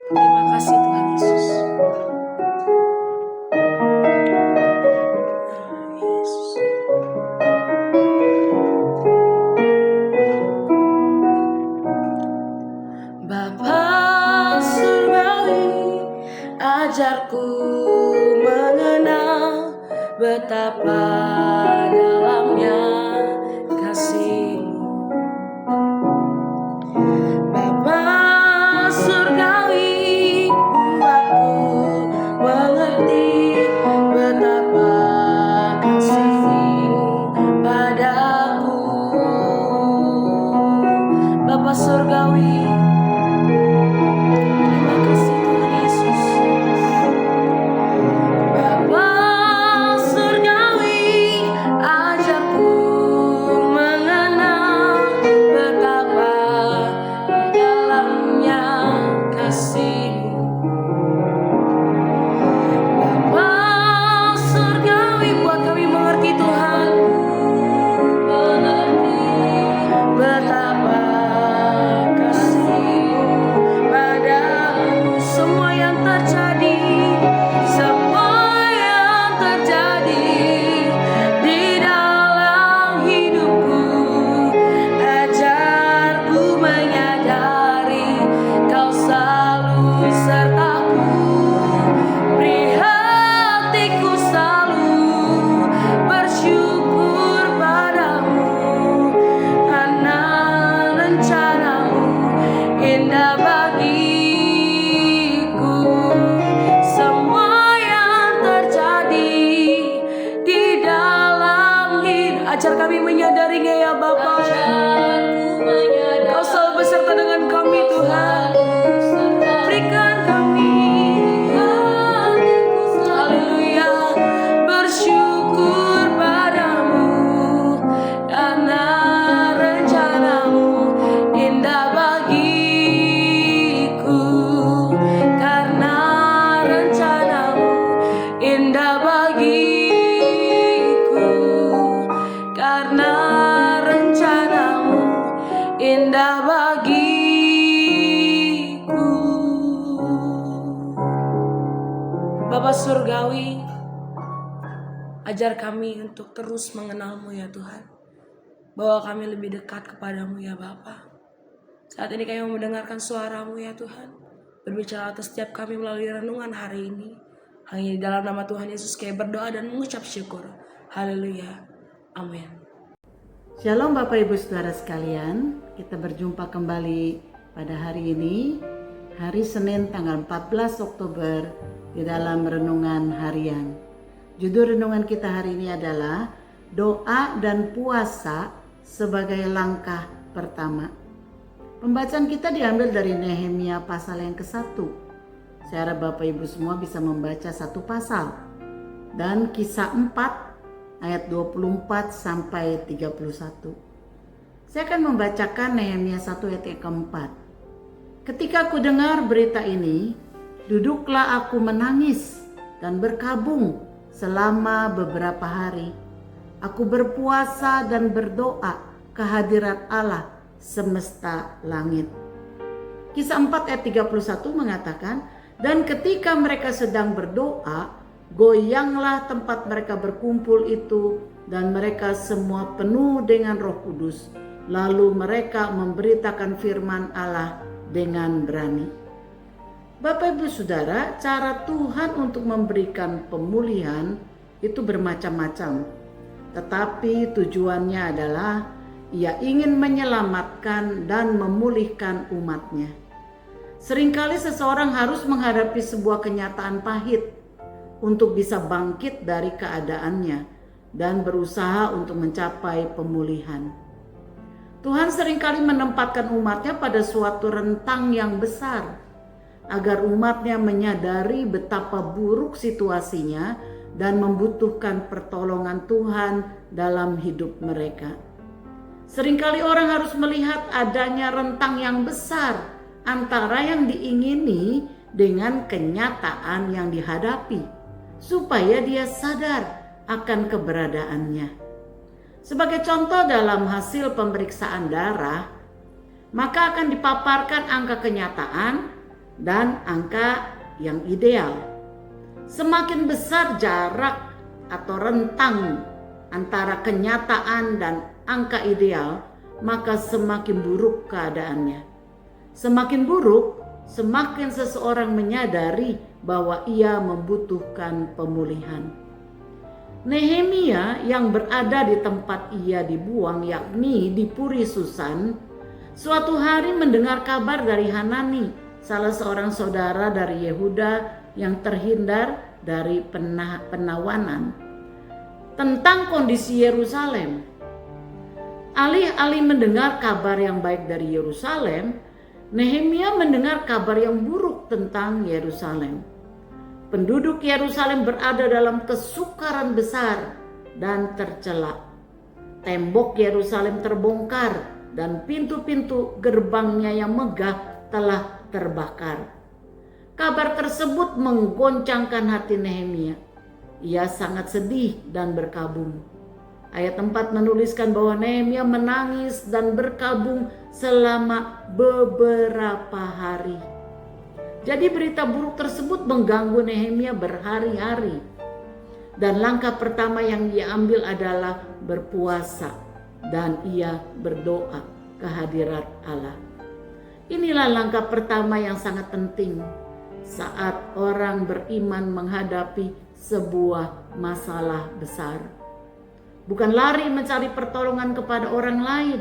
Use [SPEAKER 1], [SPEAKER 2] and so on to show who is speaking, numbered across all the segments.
[SPEAKER 1] Terima kasih Tuhan Yesus. Yesus. Bapa surgawi, ajarku mengenal betapa dalamnya kasih-Mu. Bapa surgawi, buatku mengerti betapa kasih-Mu padaku. Bapa surgawi, terima kasih Tuhan Yesus. Bapa surgawi, ajarku mengenal betapa dalamnya kasih-Mu. Bapa surgawi, buat kami mengerti Tuhan, betapa kasih-Mu padaku. Semua yang terjadi di dalam hidupku, ajarku menyadari Kau selalu sertaku. Beri hatiku selalu bersyukur padamu, karena rencana-Mu indah bagiku. Semua yang terjadi di dalam hidup, ajar kami menyadarinya ya Bapa. Kau selalu beserta dengan kami Tuhan. Berikan kami, haleluya, bersyukur padamu, karena rencana-Mu indah bagiku. Karena rencana-Mu indah bagiku. Karena rencana-Mu indah bagiku. Bapa surgawi, ajar kami untuk terus mengenal-Mu ya Tuhan. Bawa kami lebih dekat kepadamu ya Bapa. Saat ini kami mau mendengarkan suara-Mu ya Tuhan. Berbicara atas setiap kami melalui renungan hari ini. Hanya di dalam nama Tuhan Yesus kami berdoa dan mengucap syukur. Haleluya. Amin.
[SPEAKER 2] Shalom Bapak Ibu Saudara sekalian, kita berjumpa kembali pada hari ini, hari Senin tanggal 14 Oktober di dalam renungan harian. Judul renungan kita hari ini adalah doa dan puasa sebagai langkah pertama. Pembacaan kita diambil dari Nehemia pasal yang ke-1. Saya harap Bapak Ibu semua bisa membaca satu pasal. Dan Kisah 4 ayat 24 sampai 31. Saya akan membacakan Nehemia 1 ayat yang keempat. Ketika aku dengar berita ini, duduklah aku menangis dan berkabung selama beberapa hari. Aku berpuasa dan berdoa ke hadirat Allah semesta langit. Kisah 4 ayat 31 mengatakan, dan ketika mereka sedang berdoa, goyanglah tempat mereka berkumpul itu, dan mereka semua penuh dengan Roh Kudus. Lalu mereka memberitakan firman Allah dengan berani. Bapak Ibu Saudara, cara Tuhan untuk memberikan pemulihan itu bermacam-macam. Tetapi tujuannya adalah Ia ingin menyelamatkan dan memulihkan umatnya. Seringkali seseorang harus menghadapi sebuah kenyataan pahit untuk bisa bangkit dari keadaannya dan berusaha untuk mencapai pemulihan. Tuhan seringkali menempatkan umatnya pada suatu rentang yang besar agar umatnya menyadari betapa buruk situasinya dan membutuhkan pertolongan Tuhan dalam hidup mereka. Seringkali orang harus melihat adanya rentang yang besar antara yang diingini dengan kenyataan yang dihadapi, supaya dia sadar akan keberadaannya. Sebagai contoh, dalam hasil pemeriksaan darah, maka akan dipaparkan angka kenyataan dan angka yang ideal. Semakin besar jarak atau rentang antara kenyataan dan angka ideal, maka semakin buruk keadaannya. Semakin buruk, semakin seseorang menyadari bahwa ia membutuhkan pemulihan. Nehemia yang berada di tempat ia dibuang, yakni di Puri Susan, suatu hari mendengar kabar dari Hanani, salah seorang saudara dari Yehuda yang terhindar dari penawanan, tentang kondisi Yerusalem. Alih-alih mendengar kabar yang baik dari Yerusalem, Nehemia mendengar kabar yang buruk tentang Yerusalem. Penduduk Yerusalem berada dalam kesukaran besar dan tercela. Tembok Yerusalem terbongkar dan pintu-pintu gerbangnya yang megah telah terbakar. Kabar tersebut menggoncangkan hati Nehemia. Ia sangat sedih dan berkabung. Ayat 4 menuliskan bahwa Nehemia menangis dan berkabung selama beberapa hari. Jadi berita buruk tersebut mengganggu Nehemia berhari-hari. Dan langkah pertama yang ia ambil adalah berpuasa dan ia berdoa ke hadirat Allah. Inilah langkah pertama yang sangat penting saat orang beriman menghadapi sebuah masalah besar. Bukan lari mencari pertolongan kepada orang lain,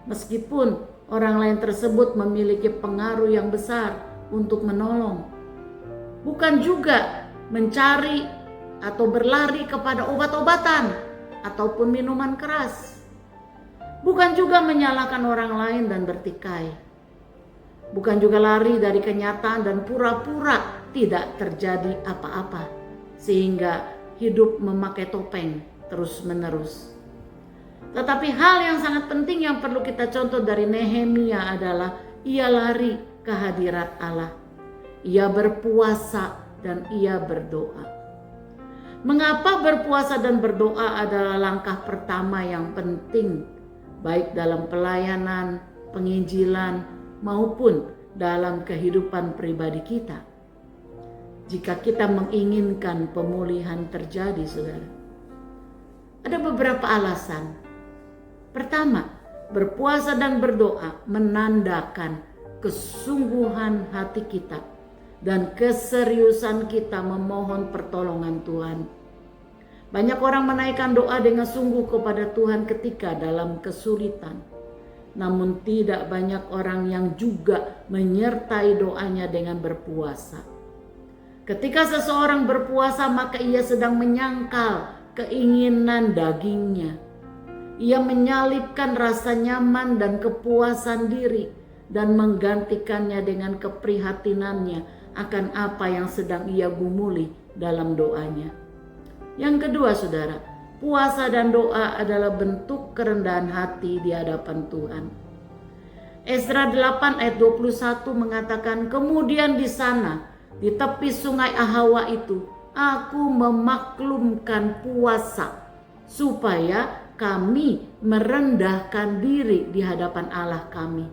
[SPEAKER 2] meskipun orang lain tersebut memiliki pengaruh yang besar untuk menolong. Bukan juga mencari atau berlari kepada obat-obatan ataupun minuman keras. Bukan juga menyalahkan orang lain dan bertikai. Bukan juga lari dari kenyataan dan pura-pura tidak terjadi apa-apa, sehingga hidup memakai topeng terus-menerus. Tetapi hal yang sangat penting yang perlu kita contoh dari Nehemia adalah ia lari ke hadirat Allah. Ia berpuasa dan ia berdoa. Mengapa berpuasa dan berdoa adalah langkah pertama yang penting, baik dalam pelayanan, penginjilan, maupun dalam kehidupan pribadi kita? Jika kita menginginkan pemulihan terjadi, saudara, ada beberapa alasan. Pertama, berpuasa dan berdoa menandakan kesungguhan hati kita dan keseriusan kita memohon pertolongan Tuhan. Banyak orang menaikkan doa dengan sungguh kepada Tuhan ketika dalam kesulitan. Namun tidak banyak orang yang juga menyertai doanya dengan berpuasa. Ketika seseorang berpuasa, maka ia sedang menyangkal keinginan dagingnya. Ia menyalipkan rasa nyaman dan kepuasan diri dan menggantikannya dengan keprihatinannya akan apa yang sedang ia gumuli dalam doanya. Yang kedua, saudara, puasa dan doa adalah bentuk kerendahan hati di hadapan Tuhan. Ezra 8 ayat 21 mengatakan, kemudian di sana, di tepi sungai Ahawa itu, aku memaklumkan puasa, supaya kami merendahkan diri di hadapan Allah kami,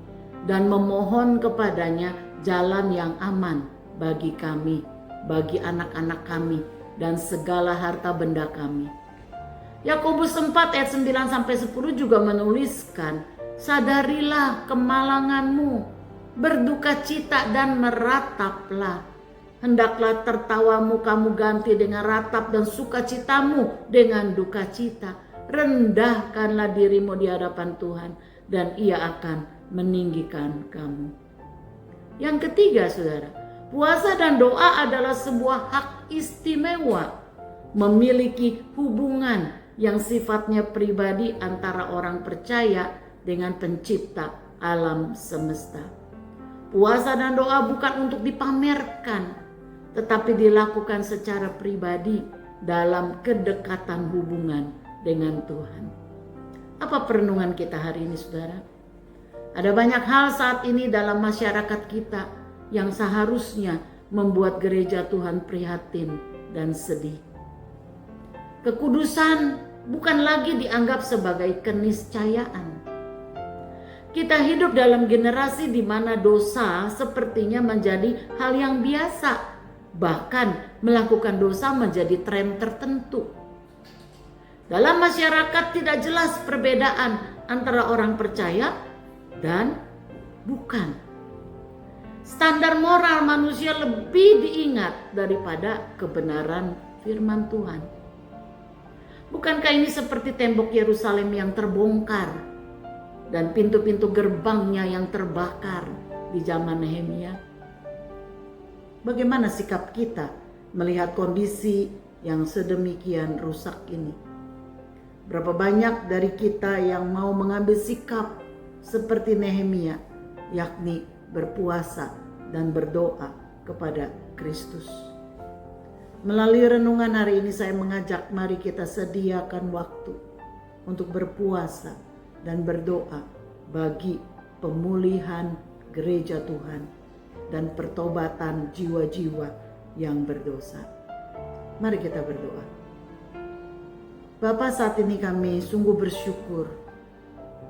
[SPEAKER 2] dan memohon kepadanya jalan yang aman bagi kami, bagi anak-anak kami, dan segala harta benda kami. Yakobus 4 ayat 9-10 juga menuliskan, sadarilah kemalanganmu, berduka cita dan merataplah. Hendaklah tertawamu kamu ganti dengan ratap dan sukacitamu dengan duka cita. Rendahkanlah dirimu di hadapan Tuhan dan ia akan meninggikan kamu. Yang ketiga, saudara, puasa dan doa adalah sebuah hak istimewa, memiliki hubungan yang sifatnya pribadi antara orang percaya dengan pencipta alam semesta. Puasa dan doa bukan untuk dipamerkan, tetapi dilakukan secara pribadi dalam kedekatan hubungan dengan Tuhan. Apa perenungan kita hari ini, saudara? Ada banyak hal saat ini dalam masyarakat kita yang seharusnya membuat gereja Tuhan prihatin dan sedih. Kekudusan bukan lagi dianggap sebagai keniscayaan. Kita hidup dalam generasi di mana dosa sepertinya menjadi hal yang biasa. Bahkan melakukan dosa menjadi tren tertentu. Dalam masyarakat tidak jelas perbedaan antara orang percaya dan bukan. Standar moral manusia lebih diingat daripada kebenaran firman Tuhan. Bukankah ini seperti tembok Yerusalem yang terbongkar dan pintu-pintu gerbangnya yang terbakar di zaman Nehemia? Bagaimana sikap kita melihat kondisi yang sedemikian rusak ini? Berapa banyak dari kita yang mau mengambil sikap seperti Nehemia, yakni berpuasa dan berdoa kepada Kristus. Melalui renungan hari ini saya mengajak mari kita sediakan waktu untuk berpuasa dan berdoa bagi pemulihan gereja Tuhan dan pertobatan jiwa-jiwa yang berdosa. Mari kita berdoa. Bapa, saat ini kami sungguh bersyukur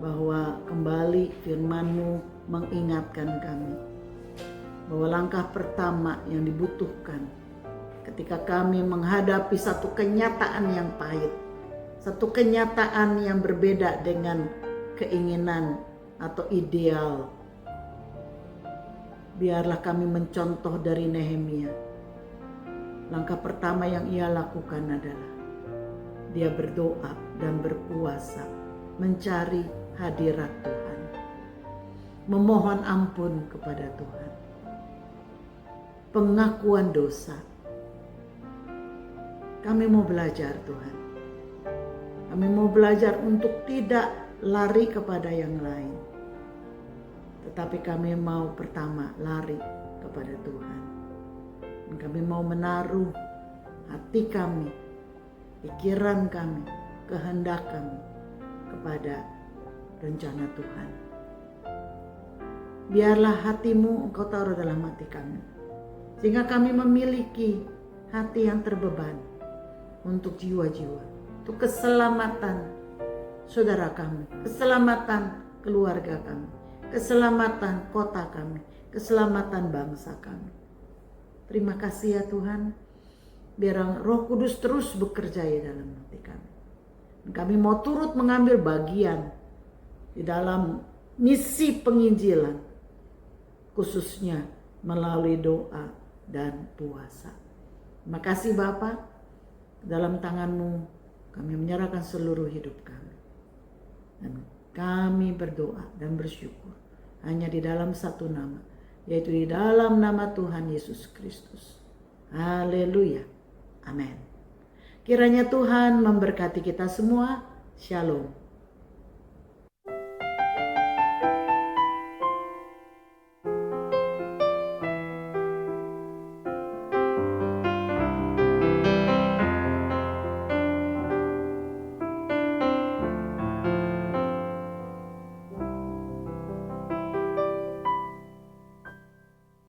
[SPEAKER 2] bahwa kembali firman-Mu mengingatkan kami bahwa langkah pertama yang dibutuhkan ketika kami menghadapi satu kenyataan yang pahit, satu kenyataan yang berbeda dengan keinginan atau ideal, biarlah kami mencontoh dari Nehemia. Langkah pertama yang ia lakukan adalah dia berdoa dan berpuasa, mencari hadirat Tuhan, memohon ampun kepada Tuhan, pengakuan dosa. Kami mau belajar Tuhan. Kami mau belajar untuk tidak lari kepada yang lain. Tetapi kami mau pertama lari kepada Tuhan. Dan kami mau menaruh hati kami, pikiran kami, kehendak kami kepada rencana Tuhan. Biarlah hati-Mu Engkau taruh dalam hati kami, sehingga kami memiliki hati yang terbeban untuk jiwa-jiwa, untuk keselamatan saudara kami, keselamatan keluarga kami, keselamatan kota kami, keselamatan bangsa kami. Terima kasih ya Tuhan. Biar Roh Kudus terus bekerja di dalam hati kami. Kami mau turut mengambil bagian di dalam misi penginjilan, khususnya melalui doa dan puasa. Terima kasih Bapa, dalam tangan-Mu kami menyerahkan seluruh hidup kami. Dan kami berdoa dan bersyukur hanya di dalam satu nama, yaitu di dalam nama Tuhan Yesus Kristus. Haleluya. Amin. Kiranya Tuhan memberkati kita semua. Shalom.